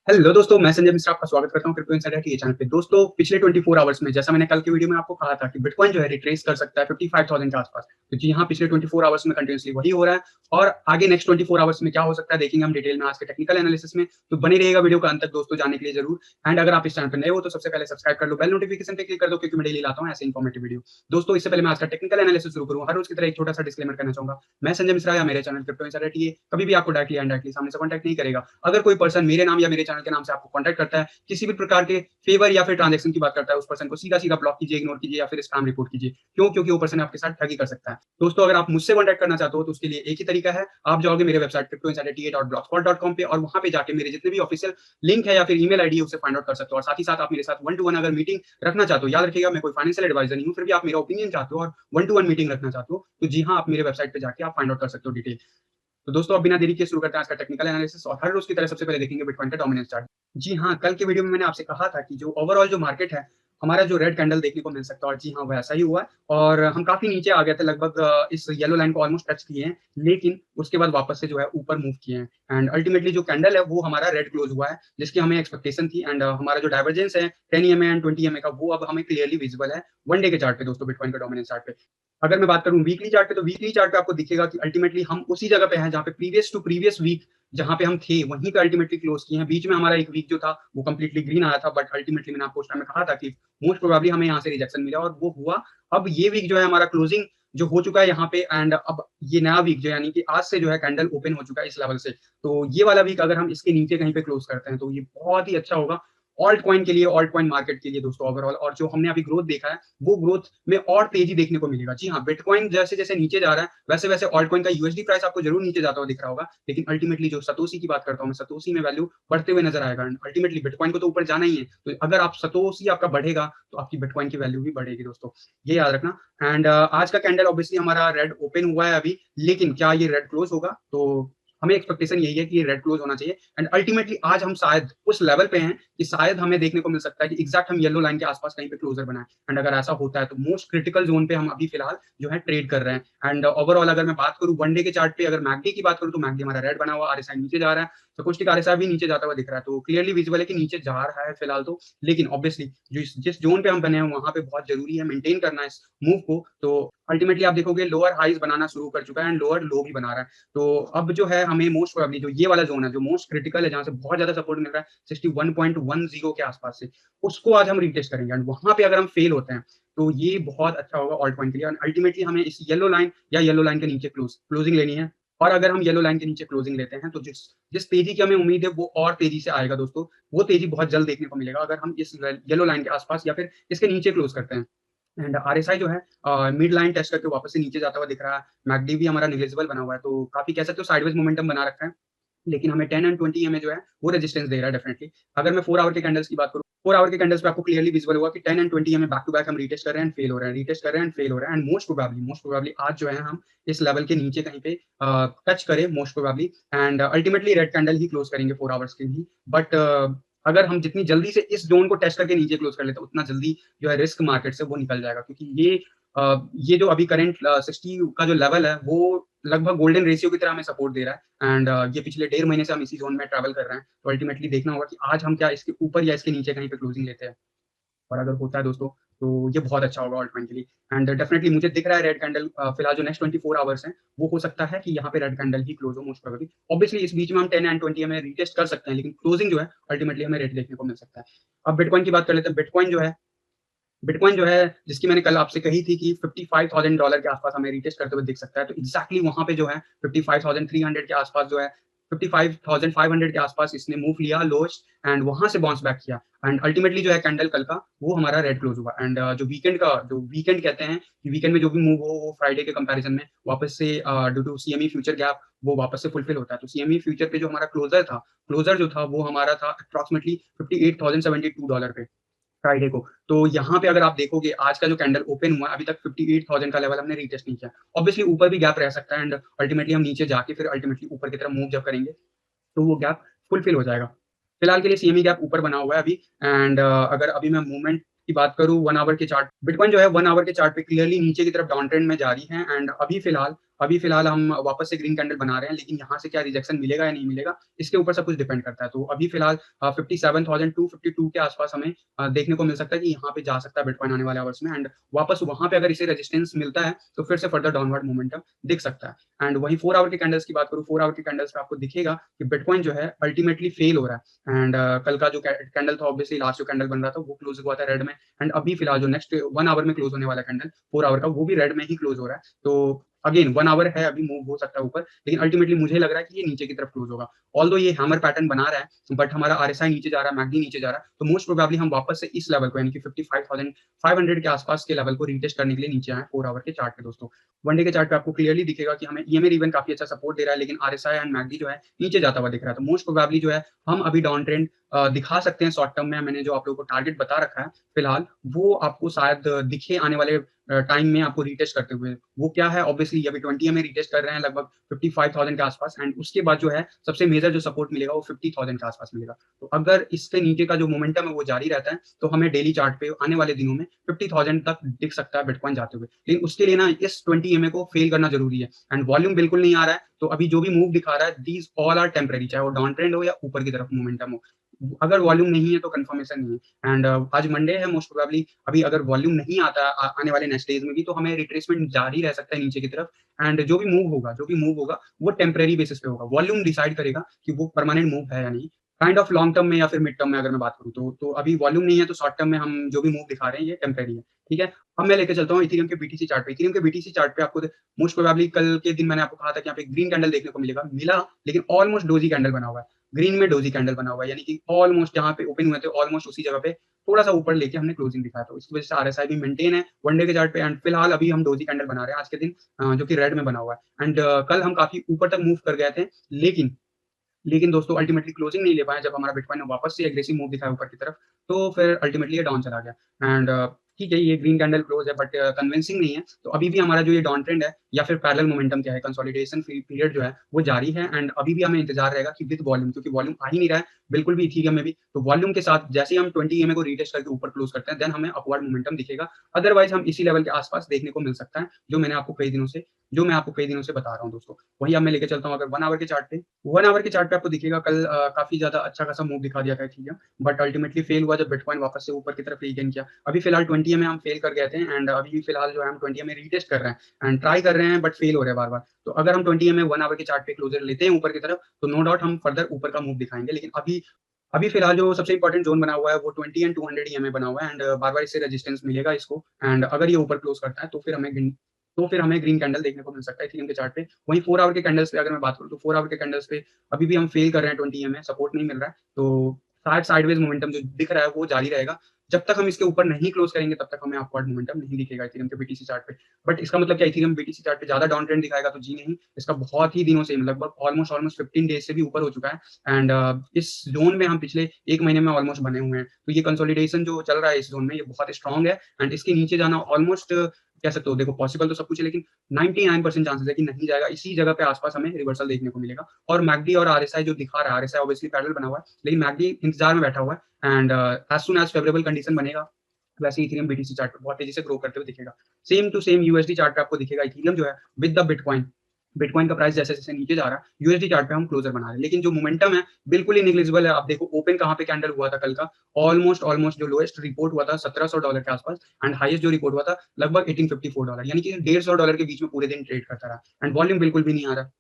Hello दोस्तों, मैं संजय मिश्रा आपका स्वागत करता हूं क्रिप्टो इनसाइडर के चैनल पे। दोस्तों, पिछले 24 आवर्स में जैसा मैंने कल की वीडियो में आपको कहा था कि बिटकॉइन जो है रिट्रेस कर सकता है 55,000 के आसपास। तो जी हाँ, पिछले 24 आवर्स में कंटिन्यूअसली वही हो रहा है और आगे नेक्स्ट 24 आवर्स में क्या हो सकता है देखेंगे हम डिटेल में आज के टेक्निकल एनालिसिस में। तो बने रहिएगा वीडियो का अंत तक दोस्तों, जानने के लिए जरूर। एंड अगर आप इस चैनल पर नए हो तो सबसे पहले सब्सक्राइब कर लो, बेल नोटिफिकेशन पे क्लिक कर दो, क्योंकि मैं डेली लाता हूँ ऐसे इन्फॉर्मेटिव वीडियो। दोस्तों, इससे पहले मैं आज का टेक्निकल एनालिसिस शुरू करूँ, हर रोज की तरह एक छोटा सा डिस्क्लेमर करना चाहूंगा। मैं संजय मिश्रा या मेरे चैनल क्रिप्टो इनसाइडर टीए कभी भी आपको डायरेक्टली इनडायरेक्टली सामने से कॉन्टैक्ट नहीं करेगा। अगर कोई पर्सन मेरे नाम या मेरे चैनल के नाम से आपको कॉन्टैक्ट करता है, किसी भी प्रकार के फेवर या फिर ट्रांजैक्शन की बात करता है, उस पर्सन को सीधा सीधा ब्लॉक कीजिए, इग्नोर कीजिए या फिर स्पैम रिपोर्ट कीजिए। क्यों? क्योंकि वो पर्सन आपके साथ ठगी कर सकता है। दोस्तों, अगर आप मुझसे कॉन्टैक्ट करना चाहते हो तो उसके लिए एक ही तरीका है। आप जाओगे मेरे वेबसाइट cryptoinsiderta.blogspot.com पे और वहां पे जाके मेरे जितने भी ऑफिशियल लिंक है या फिर ईमेल आईडी है उसे फाइंड आउट कर सकते हो। और साथ ही साथ आप मेरे साथ वन टू वन अगर मीटिंग रखना चाहते हो, याद रखिएगा मैं कोई फाइनेंशियल एडवाइजर नहीं हूँ, फिर भी आप मेरा ओपिनियन चाहते हो और वन टू वन मीटिंग रखना चाहते हो, तो जी हाँ, आप मेरे वेबसाइट पे जाके आप फाइंड आउट कर सकते हो डिटेल। तो दोस्तों, अब बिना देरी के शुरू करते हैं आज का टेक्निकल एनालिसिस और हर रोज की तरह सबसे पहले देखेंगे बिटकॉइन का डोमिनेंस चार्ट। जी हाँ, कल के वीडियो में मैंने आपसे कहा था कि जो ओवरऑल जो मार्केट है, हमारा जो रेड कैंडल देखने को मिल सकता है, और जी हाँ, वैसा ही हुआ है। और हम काफी नीचे आ गए थे, लगभग इस येलो लाइन को ऑलमोस्ट टच किए हैं, लेकिन उसके बाद वापस से जो है ऊपर मूव किए हैं। एंड अल्टीमेटली जो कैंडल है वो हमारा रेड क्लोज हुआ है, जिसकी हमें एक्सपेक्टेशन थी। एंड हमारा जो डाइवर्जेंस है 10 EMA एंड 20 EMA का, वो अब हमें क्लियरली विजिबल है वन डे के चार्ट पे दोस्तों, बिटकॉइन का डोमिनेंस चार्ट पे। अगर मैं बात करूं वीकली चार्ट पे, तो वीकली चार्ट पे आपको दिखेगा कि अल्टीमेटली हम उसी जगह पे हैं जहां पे प्रीवियस टू प्रीवियस वीक जहां पे हम थे, वहीं पे अल्टीमेटली क्लोज किए हैं। बीच में हमारा एक वीक जो था वो कंप्लीटली ग्रीन आया था, बट अल्टीमेटली मैंने आपको उस टाइम में कहा था कि मोस्ट प्रोबेबली हमें यहाँ से रिजेक्शन मिला और वो हुआ। अब ये वीक जो है हमारा क्लोजिंग जो हो चुका है यहाँ पे, एंड अब ये नया वीक जो यानी कि आज से जो है कैंडल ओपन हो चुका है इस लेवल से। तो ये वाला वीक अगर हम इसके नीचे कहीं पे क्लोज करते हैं तो ये बहुत ही अच्छा होगा ऑल्ट कॉइन के लिए, ऑल्ट कॉइन मार्केट के लिए दोस्तों ओवरऑल। और जो हमने अभी ग्रोथ देखा है वो ग्रोथ में और तेजी देखने को मिलेगा। जी हाँ, बिटकॉइन जैसे जैसे नीचे जा रहा है वैसे वैसे ऑल्ट कॉइन का यूएसडी प्राइस आपको जरूर नीचे जाता हुआ दिख रहा होगा, लेकिन अल्टीमेटली जो सतोशी की बात करता हूँ मैं, सतोशी में वैल्यू बढ़ते हुए नजर आएगा। अल्टीमेटली बिटकॉइन को तो ऊपर जाना ही है, तो अगर आप सतोशी आपका बढ़ेगा तो आपकी बिटकॉइन की वैल्यू भी बढ़ेगी दोस्तों, ये याद रखना। एंड आज का कैंडल ऑब्वियसली हमारा रेड ओपन हुआ है अभी, लेकिन क्या ये रेड क्लोज होगा? तो हमें एक्सपेक्टेशन यही है कि ये रेड क्लोज होना चाहिए। एंड अल्टीमेटली आज हम शायद उस लेवल पे हैं कि शायद हमें देखने को मिल सकता है कि एग्जैक्ट हम येलो लाइन के आसपास कहीं पे क्लोजर बनाए। एंड अगर ऐसा होता है तो मोस्ट क्रिटिकल जोन पे हम अभी फिलहाल जो है ट्रेड कर रहे हैं। एंड ओवरऑल अगर मैं बात करूं वन डे के चार्ट पे, अगर मैकडी की बात करूं तो मैकडी हमारा रेड बना हुआ, आरएसआई नीचे जा रहा है, सकोस्टिक आरएसआई भी नीचे जाता हुआ दिख रहा है, तो क्लियरली विजिबल है कि नीचे जा रहा है फिलहाल तो। लेकिन ऑब्वियसली जिस जोन पे हम बने हैं वहां पे बहुत जरूरी है मेंटेन करना इस मूव को। तो अल्टीमेटली आप देखोगे लोअर हाइज बनाना शुरू कर चुका है एंड लोअर लो भी बना रहा है। तो अब जो है हमें मोस्ट प्रोबेबली जो ये वाला जोन है जो मोस्ट क्रिटिकल है, जहां से बहुत ज्यादा सपोर्ट मिल रहा है 61.10 के आसपास से, उसको आज हम रीटेस्ट करेंगे। एंड वहां पे अगर हम फेल होते हैं तो ये बहुत अच्छा होगा ऑल्ट कॉइन के लिए। अल्टीमेटली हमें इस येलो लाइन या येलो लाइन के नीचे क्लोजिंग लेनी है। और अगर हम येलो लाइन के नीचे क्लोजिंग लेते हैं तो जिस जिस तेजी की हमें उम्मीद है वो और तेजी से आएगा दोस्तों, वो तेजी बहुत जल्द देखने को मिलेगा अगर हम इस येलो लाइन के आसपास या फिर इसके नीचे क्लोज करते हैं। एंड आरएसआई जो है मिड लाइन टेस्ट करके वापस से नीचे जाता हुआ दिख रहा है। मैकडी भी हमारा नेग्लिजिबल बना हुआ है, तो काफी कह सकते हो साइडवेज मोमेंटम बना रखा है, लेकिन हमें 10 एंड 20 EMA जो है वो रेजिस्टेंस दे रहा है डेफिनेटली। अगर मैं 4 आवर के कैंडल्स की बात करूं, 4 आवर के कैंडल्स पे आपको क्लियरली विजिबल होगा कि 10 and 20 EMA back to back हम रीटेस्ट कर रहे हैं, फेल हो रहे हैं, रीटेस्ट कर रहे हैं, फेल हो रहे हैं। एंड मोस्ट प्रोबेबली आज जो है हम इस लेवल के नीचे कहीं पे टच करें most probably. And ultimately red candle he close करेंगे 4 आवर्स के ही। बट अगर हम जितनी जल्दी से इस जोन को टेस्ट करके नीचे क्लोज कर लेते हैं उतना जल्दी जो है रिस्क मार्केट से वो निकल जाएगा, क्योंकि ये जो अभी करंट 60 का जो लेवल है वो लगभग गोल्डन रेशियो की तरह हमें सपोर्ट दे रहा है। एंड ये पिछले 1.5 महीने से हम इसी जोन में ट्रैवल कर रहे हैं, तो अल्टीमेटली देखना होगा कि आज हम क्या इसके ऊपर या इसके नीचे कहीं पे क्लोजिंग लेते हैं। और अगर होता है दोस्तों तो ये बहुत अच्छा होगा ऑल्ट कॉइन के लिए। एंड डेफिनेटली मुझे दिख रहा है रेड कैंडल फिलहाल जो नेक्स्ट 24 आवर्स हैं वो हो सकता है कि यहाँ पे रेड कैंडल ही क्लोज हो मोस्ट प्रोबेबली। ऑब्वियसली इस बीच में हम 10 एंड 20 में रीटेस्ट कर सकते हैं, लेकिन क्लोजिंग जो है अल्टीमेटली हमें रेड देखने को मिल सकता है। अब बिटकॉइन की बात कर लेते हैं। बिटकॉइन जो है जिसकी मैंने कल आपसे कही थी कि $55,000 के आसपास हमें रीटेस्ट करते हुए दिख सकता है, तो एग्जैक्टली वहां पे जो है 55,300 के आसपास जो है 55,500 के आसपास इसने मूव लिया लोएस्ट, एंड वहां से बाउंस बैक किया। एंड अल्टीमेटली जो है कैंडल कल का वो हमारा रेड क्लोज हुआ। एंड जो वीकेंड कहते हैं कि वीकेंड में जो भी मूव हो वो फ्राइडे के कंपैरिजन में वापस से due to CME future gap वो वापस से फुलफिल होता है। तो सीएमई फ्यूचर पे जो हमारा क्लोजर जो था वो हमारा था अप्रॉक्सिमेटली $58,072 पे फ्राइडे को। तो यहाँ पे अगर आप देखोगे आज का जो कैंडल ओपन हुआ अभी तक 58,000 का लेवल हमने रीटेस्ट नहीं किया। ऑब्वियसली ऊपर भी गैप रह सकता है, एंड अल्टीमेटली हम नीचे जाके फिर अल्टीमेटली ऊपर की तरफ मूव जब करेंगे तो वो गैप फुलफिल हो जाएगा। फिलहाल के लिए सीएमई गैप ऊपर बना हुआ है अभी। एंड अगर अभी मैं मूवमेंट की बात करूं 1 आवर के चार्ट, बिटकॉइन जो है 1 आवर के चार्ट पे क्लियरली नीचे की तरफ डाउन ट्रेंड में जारी है। एंड अभी फिलहाल अभी फिलहाल हम वापस से ग्रीन कैंडल बना रहे हैं, लेकिन यहाँ से क्या रिजेक्शन मिलेगा या नहीं मिलेगा, इसके ऊपर सब कुछ डिपेंड करता है। तो अभी फिलहाल 57,252 के आसपास हमें देखने को मिल सकता है कि यहाँ पे जा सकता है बिटकॉइन आने वाले आवर्स में, एंड वापस वहाँ पे अगर इसे रेजिस्टेंस मिलता है तो फिर से फर्दर डाउनवर्ड मोमेंटम दिख सकता है। एंड वहीं 4 आवर के कैंडल्स की बात करूँ, 4 आवर के कैंडल्स पे आपको दिखेगा कि बिटकॉइन जो है अल्टीमेटली फेल हो रहा है। एंड कल का जो कैंडल था, ऑब्वियसली लास्ट जो कैंडल बन रहा था वो क्लोज हुआ था रेड में, एंड अभी फिलहाल जो नेक्स्ट 1 आवर में क्लोज होने वाला कैंडल 4 आवर का, वो भी रेड में ही क्लोज हो रहा है। तो अगेन 1 आवर है, अभी मूव हो सकता है ऊपर, लेकिन अल्टीमेटली मुझे लग रहा है कि ये नीचे की तरफ क्लोज होगा। ऑल्दो ये हैमर पैटर्न बना रहा है, बट हमारा आरएसआई नीचे जा रहा है, मैकडी नीचे जा रहा है, तो मोस्ट प्रोबेबली हम वापस से इस लेवल को यानी कि 55,500 के आसपास के लेवल को रीटेस्ट करने के लिए नीचे आए 4 आवर के चार्ट पे दोस्तों। वन डे के चार्ट पे आपको क्लियरली दिखेगा कि हमें ईएमए इवन काफी अच्छा सपोर्ट दे रहा है, लेकिन आरएसआई एंड मैकडी जो है नीचे जाता हुआ दिख रहा है। तो मोस्ट प्रोबेबली जो है हम अभी डाउन ट्रेंड दिखा सकते हैं शॉर्ट टर्म में। मैंने जो आप लोगों को टारगेट बता रखा है फिलहाल, वो आपको शायद दिखे आने वाले टाइम में आपको रीटेस्ट करते हुए। वो क्या है, ऑब्वियसली अभी 20 में रीटेस्ट कर रहे हैं लगभग 55,000 के आसपास, एंड उसके बाद जो है सबसे मेजर जो सपोर्ट मिलेगा वो 50,000 के आसपास मिलेगा। तो अगर इसके नीचे का जो मोमेंटम है वो जारी रहता है तो हमें डेली चार्ट पे आने वाले दिनों में 50,000 तक दिख सकता है बिटकॉइन जाते हुए। लेकिन उसके लिए ना इस 20 को फेल करना जरूरी है, एंड वॉल्यूम बिल्कुल नहीं आ रहा है। तो अभी जो भी मूव दिखा रहा है, दीज ऑल आर टेम्परेरी, चाहे वो डाउन ट्रेंड हो या ऊपर की तरफ मोमेंटम हो। अगर वॉल्यूम नहीं है तो कंफर्मेशन नहीं है। एंड आज मंडे है, मोस्ट प्रोबेबली अभी अगर वॉल्यूम नहीं आता आने वाले नेक्स्ट डेज में भी, तो हमें रिट्रेसमेंट जारी रह सकता है नीचे की तरफ। एंड जो भी मूव होगा वो टेम्परेरी बेसिस पे होगा, वॉल्यूम डिसाइड करेगा कि वो परमानेंट मूव है या नहीं। काइंड ऑफ लॉन्ग टर्म में या फिर मिड टर्म में अगर मैं बात करूँ तो अभी वॉल्यूम नहीं है, तो शॉर्ट टर्म में हम जो भी मूव दिखा रहे हैं ये टेम्परेरी है। ठीक है, अब मैं लेके चलता हूँ इथेरियम के बीटीसी चार्ट पे। इथेरियम के बीटीसी चार्ट पे आपको मोस्ट प्रोबेबली कल के दिन मैंने आपको कहा था कि यहाँ पे ग्रीन कैंडल देखने को मिला, लेकिन ऑलमोस्ट डोजी कैंडल बना हुआ है। ग्रीन में डोजी कैंडल बना हुआ है, यानी कि ऑलमोस्ट जहाँ पे ओपन हुए थे ऑलमोस्ट उसी जगह पे थोड़ा सा ऊपर लेके हमने क्लोजिंग दिखाया। तो इसकी वजह से आरएसआई भी मेंटेन है वनडे के चार्ट पे, एंड फिलहाल अभी हम डोजी कैंडल बना रहे हैं आज के दिन, जो कि रेड में बना हुआ है। एंड कल हम काफी ऊपर तक मूव कर गए थे, लेकिन दोस्तों अल्टीमेटली क्लोजिंग नहीं ले पाए। जब हमारा बिटकॉइन ने वापस से एग्रेसिव मूव दिखाया ऊपर की तरफ, तो फिर अल्टीमेटली ये डाउन चला गया। एंड ठीक है, ये ग्रीन कैंडल क्लोज है, बट कन्विंसिंग नहीं है। तो अभी भी हमारा जो ये डाउन ट्रेंड है या फिर पैरेलल मोमेंटम क्या है, कंसोलिडेशन पीरियड जो है वो जारी है। एंड अभी भी हमें इंतजार रहेगा कि विद वॉल्यूम, क्योंकि वॉल्यूम आ ही नहीं रहा है बिल्कुल भी इथीरियम में भी, तो वॉल्यूम के साथ जैसे ही हम 20 को रीटेस्ट करके ऊपर क्लोज करते हैं, देन हमें अपवर्ड मोमेंटम दिखेगा। अदरवाइज हम इसी लेवल के आसपास देखने को मिल सकता है, जो मैं आपको कई दिनों से बता रहा हूँ दोस्तों। वही अब मैं लेके चलता हूँ अगर 1 आवर के चार्ट पे। 1 आवर के चार्ट पे आपको दिखेगा कल काफी ज्यादा अच्छा खासा मूव दिखा दिया था इथीरियम, बट अल्टीमेटली फेल हुआ जब बिटकॉइन वापस से ऊपर की तरफ रीगेन किया। अभी फिलहाल 20 में हम फेल कर गए थे, एंड अभी फिलहाल जो है हम 20 में रीटेस्ट कर रहे हैं एंड ट्राई कर रहे हैं, बट फेल हो रहे हैं बार बार। तो अगर हम 20 में 1 आवर के चार्ट पे क्लोजर लेते हैं ऊपर की तरफ, तो नो डाउट हम फर्दर ऊपर का मूव दिखाएंगे। लेकिन अभी फिलहाल जो सबसे इंपॉर्टेंट जोन बना हुआ है वो 20 एंड 200 ईएमए बना हुआ है, एंड बार बार इससे रेजिस्टेंस मिलेगा इसको। एंड अगर ये ऊपर क्लोज करता है तो फिर हमें ग्रीन कैंडल देखने को मिल सकता है इथेरियम के चार्ट पे। वहीं 4 आवर के कैंडल्स पे अगर मैं बात करूँ, तो 4 आवर के कैंडल्स पे अभी भी हम फेल कर रहे हैं 20 में, सपोर्ट नहीं मिल रहा है। तो शायद साइडवेज मोमेंटम जो दिख रहा है वो जारी रहेगा। जब तक हम इसके ऊपर नहीं क्लोज करेंगे तब तक हमें अपवर्ड मोमेंटम नहीं दिखेगा इथेरियम के बीटीसी चार्ट पे। बट इसका मतलब क्या इथेरियम बीटीसी चार्ट पे ज्यादा डाउन ट्रेंड दिखाएगा? तो जी नहीं, इसका बहुत ही दिनों से लगभग ऑलमोस्ट 15 डेज से भी ऊपर हो चुका है। एंड इस जोन में हम पिछले 1 महीने में ऑलमोस्ट बने हुए हैं। तो ये कंसोलिडेशन जो चल रहा है इस जोन में, ये बहुत स्ट्रॉन्ग है, एंड इसके नीचे जाना ऑलमोस्ट कह सकते हो, देखो पॉसिबल तो सब कुछ है, लेकिन 99% चांसेस है कि नहीं जाएगा। इसी जगह पे आसपास हमें रिवर्सल देखने को मिलेगा। और मैकडी और आरएसआई जो दिखा रहा है, आरएसआई ऑब्वियसली पैरेलल बना हुआ है, लेकिन मैकडी इंतजार में बैठा हुआ है। And as soon as favourable condition बनेगा, वैसे इथेरियम बीटीसी चार्ट पे बहुत तेजी से ग्रो करते हुए दिखेगा। Same to same USD chart पे आपको दिखेगा इथेरियम जो है विद द बिटकॉइन। बिटकॉइन का प्राइस जैसे जैसे नीचे जा रहा है, यूएसडी चार्ट पे हम क्लोजर बना रहे हैं, लेकिन जो मोमेंटम है बिल्कुल ही निग्लिजिबल है। आप देखो ओपन कहाँ पे कैंडल हुआ था कल का, ऑलमोस्ट जो लोएस्ट रिपोर्ट हुआ था $1,700 के आसपास, एंड हाईएस्ट जो रिपोर्ट हुआ था लगभग $1,854, यानी कि $150 के बीच में पूरे दिन ट्रेड करता रहा, एंड वॉल्यूम बिल्कुल भी नहीं आ रहा।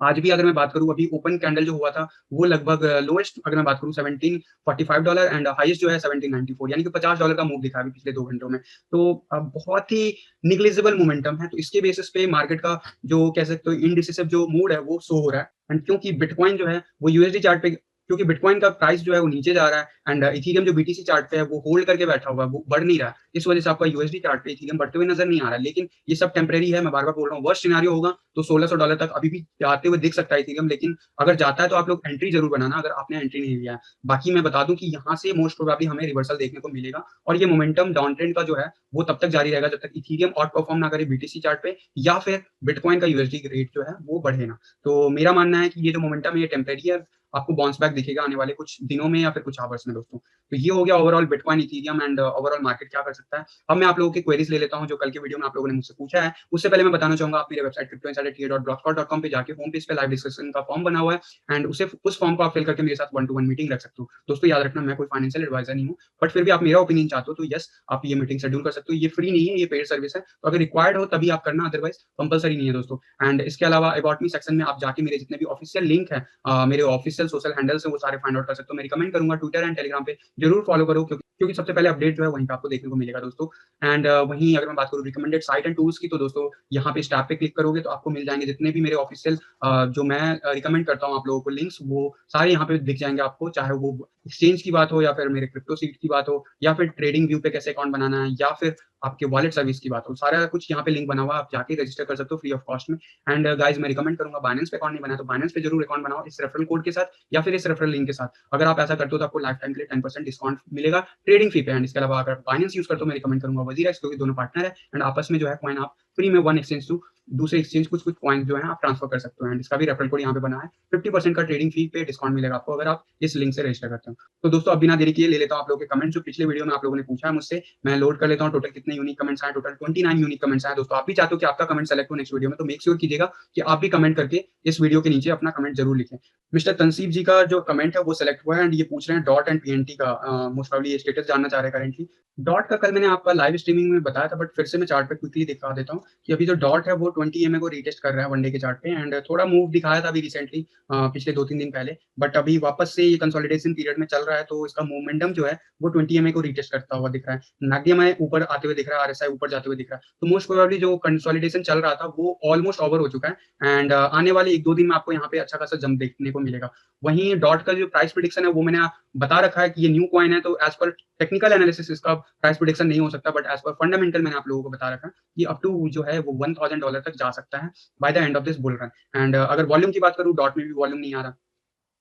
आज भी अगर मैं बात करूँ, अभी ओपन कैंडल जो हुआ था वो लगभग लोएस्ट अगर मैं बात करूँ $1745 एंड हाईएस्ट जो है 1794, यानी कि $50 का मूव दिखा अभी पिछले 2 घंटों में। तो बहुत ही निग्लिजिबल मोमेंटम है। तो इसके बेसिस पे मार्केट का जो कह सकते हो इनडिसिसिव जो मूड है वो शो हो रहा है। एंड क्योंकि बिटकॉइन जो है वो यूएसडी चार्ट पे, क्योंकि बिटकॉइन का प्राइस जो है वो नीचे जा रहा है, एंड इथेरियम जो बीटीसी चार्ट पे है वो होल्ड करके बैठा हुआ है, वो बढ़ नहीं रहा है। इस वजह से आपका यूएसडी चार्ट पे इथेरियम बढ़ते हुए नजर नहीं आ रहा है। लेकिन ये सब टेम्परेरी है, मैं बार बार बोल रहा हूँ। वर्स्ट सिनेरियो होगा तो $1,600 तक अभी भी जाते हुए दिख सकता है इथेरियम, लेकिन अगर जाता है तो आप लोग एंट्री जरूर बनाना अगर आपने एंट्री नहीं लिया है। बाकी मैं बता दूं कि यहाँ से मोस्ट प्रोबेबली हमें रिवर्सल देखने को मिलेगा, और ये मोमेंटम डाउन ट्रेंड का जो है वो तब तक जारी रहेगा जब तक इथेरियम आउट परफॉर्म ना करे बीटीसी चार्ट पे, या फिर बिटकॉइन का यूएसडी रेट जो है वो बढ़े ना। तो मेरा मानना है कि ये जो मोमेंटम है ये टेम्परेरी है। आपको बाउंस बैक दिखेगा आने वाले कुछ दिनों में या फिर कुछ आवर्स में दोस्तों। तो ये हो गया overall bitcoin, Ethereum and overall market क्या कर सकता है। अब मैं आप लोगों की क्वेरीज ले लेता हूँ जो कल के वीडियो में आप लोगों ने मुझसे पूछा है। उससे पहले मैं बताना चाहूंगा, आप मेरे वेबसाइट cryptoinsiderta.blogspot.com पे जाके होम पेज पे लाइव डिस्कशन का फॉर्म बना हुआ है एंड उस फॉर्म को आप फिल करके मेरे साथ 1-to-1 मीटिंग रख सकते हो। दोस्तों याद रखना, मैं कोई फाइनेंशियल एडवाइजर नहीं हूँ, बट फिर भी आप मेरा ओपिनियन चाहते हो तो यस, आप ये मीटिंग शेड्यूल कर सकते हो। ये फ्री नहीं है, ये पेड सर्विस है, तो अगर रिक्वायर्ड हो तभी आप करना, अदरवाइज कंपलसरी नहीं है दोस्तों। एंड इसके अलावा अबाउट मी सेक्शन में आप जाके मेरे जितने भी ऑफिशियल लिंक है, मेरे ऑफिशियल सोशल हैंडल्स है, वो सारे फाइंड आउट कर सकते हो। मैं रिकमेंड करूंगा ट्विटर एंड टेलीग्राम पे जरूर फॉलो करो, क्योंकि सबसे पहले अपडेट जो है वहीं पे आपको देखने को मिलेगा दोस्तों। एंड वहीं अगर मैं बात करूँ रिकमेंडेड साइट एंड टूल्स की, तो दोस्तों यहाँ पे इस टैब पे क्लिक करोगे तो आपको मिल जाएंगे जितने भी मेरे ऑफिशियल जो मैं रिकमेंड करता हूँ आप लोगों को लिंक्स, वो सारे यहाँ पे दिख जाएंगे आपको, चाहे वो एक्सचेंज की बात हो या फिर मेरे क्रिप्टो सीट की बात हो या फिर ट्रेडिंग व्यू पे कैसे अकाउंट बनाना है या फिर आपके वॉलेट सर्विस की बात हो, सारा कुछ यहाँ पे लिंक बना हुआ है, आप जाके रजिस्टर कर सकते हो फ्री ऑफ कॉस्ट में। एंड गाइज मैं रिकमेंड करूंगा, बाइनेंस पे अकाउंट नहीं बनाया तो बाइनेंस पे जरूर अकाउंट बनाओ इस रेफरल कोड के साथ या फिर इस रेफरल लिंक के साथ। अगर आप ऐसा करते हो तो आपको लाइफ टाइम के लिए 10% डिस्काउंट मिलेगा ट्रेडिंग फी पे। एंड इसके अलावा अगर बाइनेंस यूज करते हो मैं रिकमेंड करूंगा वजीरेक्स, क्योंकि दोनों पार्टनर है एंड आपस में जो है कॉइन आप फ्री में वन एक्सचेंज टू दूसरे एक्सचेंज कुछ कॉइन जो है आप ट्रांसफर कर सकते हो। एंड इसका भी रेफरल कोड यहाँ पे बना है, 50% का ट्रेडिंग फी पे डिस्काउंट मिलेगा आपको अगर आप इस लिंक से रजिस्टर करते हो। तो दोस्तों अब बिना देरी किए ले लेता हूँ आप लोगों के कमेंट जो पिछले वीडियो में आप लोगों ने पूछा है मुझसे, मैं लोड कर लेता हूँ टोटल कितने यूनिक कमेंट्स आए। टोटल 29 यूनिक कमेंट्स आए दोस्तों। आप भी चाहते हो कि आपका कमेंट सेलेक्ट हो नेक्स्ट वीडियो में, तो मेक श्योर कीजिएगा कि आप भी कमेंट करके इस वीडियो के नीचे अपना कमेंट जरूर लिखें। मिस्टर तनसीब जी का जो कमेंट है वो सेलेक्ट हुआ है एंड ये पूछ रहे हैं डॉट एंड पीएनटी का मोस्ट प्रॉब्ली ये स्टेटस जानना चाह रहे हैं करेंटली। डॉट का कल मैंने आपका लाइव स्ट्रीमिंग में बताया था, बट फिर से मैं चार्ट पे क्विकली दिखा देता हूँ कि अभी जो डॉट है वो 20 EMA को रीटेस्ट कर रहा है वनडे के चार्ट पे एंड थोड़ा मूव दिखाया था अभी रिसेंटली पिछले 2-3 दिन पहले, बट अभी वापस से ये कंसोलिडेशन पीरियड में चल रहा है, तो इसका मोमेंटम जो है वो 20 EMA को रीटेस्ट करता हुआ दिख रहा है। मैक्सिमम ऊपर आते हुए दिख रहा है, आरएसआई ऊपर जाते हुए दिख रहा है, तो मोस्ट प्रोबेबली जो कंसोलिडेशन चल रहा था वो ऑलमोस्ट ओवर हो चुका है एंड आने वाले 1-2 दिन में आपको यहाँ पे अच्छा खासा जंप देखने को मिलेगा। वहीं डॉट का जो प्राइस प्रेडिक्शन है वो मैंने बता रखा है कि ये न्यू कॉइन है, तो एज पर टेक्निकल एनालिसिस इसका प्राइस प्रेडिक्शन नहीं हो सकता, बट एज पर फंडामेंटल मैंने आप लोगों को बता रखा है कि अप टू जो है वो $1000 तक जा सकता है by the end of this bull run. And अगर वॉल्यूम की बात करूँ, डॉट में भी वॉल्यूम नहीं आ रहा,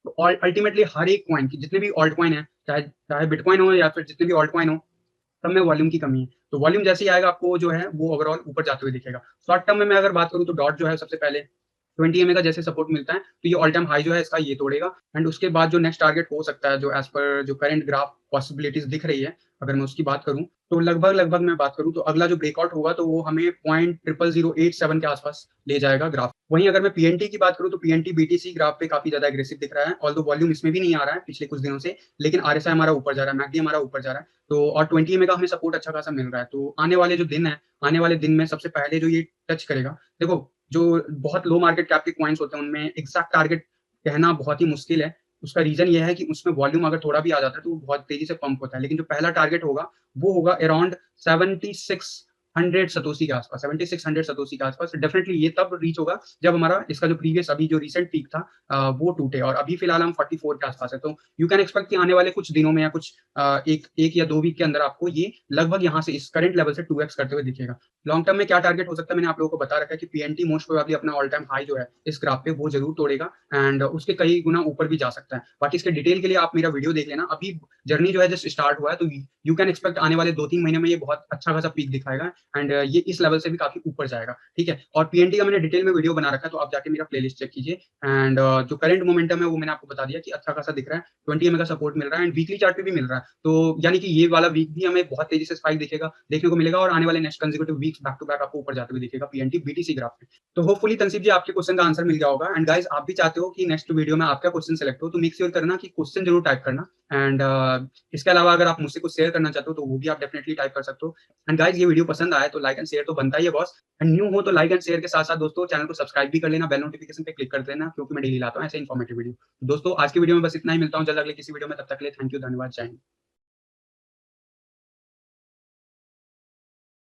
तो अल्टीमेटली हर एक कॉइन की जितने भी ऑल्ट कॉइन है, चाहे चाहे बिटकॉइन हो या फिर जितने भी ऑल्ट कॉइन हो, सब में वॉल्यूम की कमी है। तो वॉल्यूम जैसे ही आएगा आपको जो है वो ओवरऑल ऊपर जाते हुए दिखेगा। शॉर्ट टर्म में मैं अगर बात करूँ तो डॉट जो है सबसे पहले 20 EMA का जैसे सपोर्ट मिलता है तो ये ऑल टाइम हाई जो है इसका ये तोड़ेगा एंड उसके बाद जो नेक्स्ट टारगेट हो सकता है जो एज पर जो करंट ग्राफ पॉसिबिलिटीज दिख रही है, अगर मैं उसकी बात करूं तो लगभग मैं बात करूं तो अगला जो ब्रेकआउट होगा तो वो हमें 0.00087 के आसपास ले जाएगा ग्राफ। वहीं अगर मैं पीएनटी की बात करूं तो पीएनटी बीटीसी ग्राफ पे काफी ज्यादा एग्रेसिव दिख रहा है, ऑल्दो वॉल्यूम इसमें भी नहीं आ रहा है पिछले कुछ दिनों से, लेकिन आरएसआई हमारा ऊपर जा रहा है, मैकडी हमारा ऊपर जा रहा है, तो और 20 EMA का हमें सपोर्ट अच्छा खासा मिल रहा है। तो आने वाले जो दिन है, आने वाले दिन में सबसे पहले जो ये टच करेगा, देखो जो बहुत लो मार्केट कैप के कॉइन्स होते हैं उनमें एग्जैक्ट टारगेट कहना बहुत ही मुश्किल है। उसका रीजन ये है कि उसमें वॉल्यूम अगर थोड़ा भी आ जाता है तो वो बहुत तेजी से पंप होता है, लेकिन जो पहला टारगेट होगा वो होगा अराउंड 7600 सतोशी के आसपास, 7600 सतोशी के आसपास डेफिनेटली ये तब रीच होगा जब हमारा इसका जो प्रीवियस अभी जो रिसेंट पीक था वो टूटे, और अभी फिलहाल हम 44 के आसपास है। तो यू कैन एक्सपेक्ट कि आने वाले कुछ दिनों में या कुछ एक या 2 वीक के अंदर आपको ये लगभग यहाँ से इस करंट लेवल से 2x करते हुए दिखेगा। लॉन्ग टर्म में क्या टारगेट हो सकता है मैंने आप लोगों को बता रखा है कि पीएनटी मोस्ट प्रोबेबली अपना ऑल टाइम हाई जो है इस ग्राफ पे वो जरूर तोड़ेगा एंड उसके कई गुना ऊपर भी जा सकता है। बाकी इसके डिटेल के लिए आप मेरा वीडियो देख लेना, अभी जर्नी जो है जस्ट स्टार्ट हुआ है, तो यू कैन एक्सपेक्ट आने वाले 2-3 महीने में ये बहुत अच्छा खासा पीक दिखाएगा एंड ये इस लेवल से भी काफी ऊपर जाएगा, ठीक है। और पीएनटी का मैंने डिटेल में वीडियो बना रखा है, तो आप जाके मेरा प्लेलिस्ट चेक कीजिए एंड जो करंट मोमेंटम है वो मैंने आपको बता दिया कि अच्छा खासा दिख रहा है, 20 EMA का सपोर्ट मिल रहा है एंड वीकली चार्ट पे भी मिल रहा है, तो यानी कि ये वाला वीक भी हमें बहुत तेजी से स्पाइक दिखेगा देखने को मिलेगा और आने वाले next consecutive weeks back to back आपको ऊपर जाते हुए दिखेगा पीएनटी बीटीसी ग्राफ में। तो होपफुली तनसीब जी आपके क्वेश्चन का आंसर मिल गया होगा एंड गाइस आप भी चाहते हो कि नेक्स्ट वीडियो में आपका क्वेश्चन सेलेक्ट हो, तो मेक श्योर करना कि क्वेश्चन जरूर टाइप करना एंड इसके अलावा अगर आप मुझसे कुछ शेयर करना चाहते हो तो वो भी आप डेफिनेटली टाइप कर सकते हो। एंड गाइस ये वीडियो पसंद आए तो लाइक एंड शेयर तो बनता ही है बॉस, एंड न्यू हो तो लाइक एंड शेयर के साथ साथ दोस्तों चैनल को सब्सक्राइब भी कर लेना, बेल नोटिफिकेशन पे क्लिक कर देना, क्योंकि मैं डेली लाता हूँ ऐसे इन्फॉर्मेटिव वीडियो। दोस्तों आज की वीडियो में बस इतना ही, मिलता हूँ जल्द अगले किसी वीडियो में, तब तक के लिए थैंक यू, धन्यवाद, जय हिंद।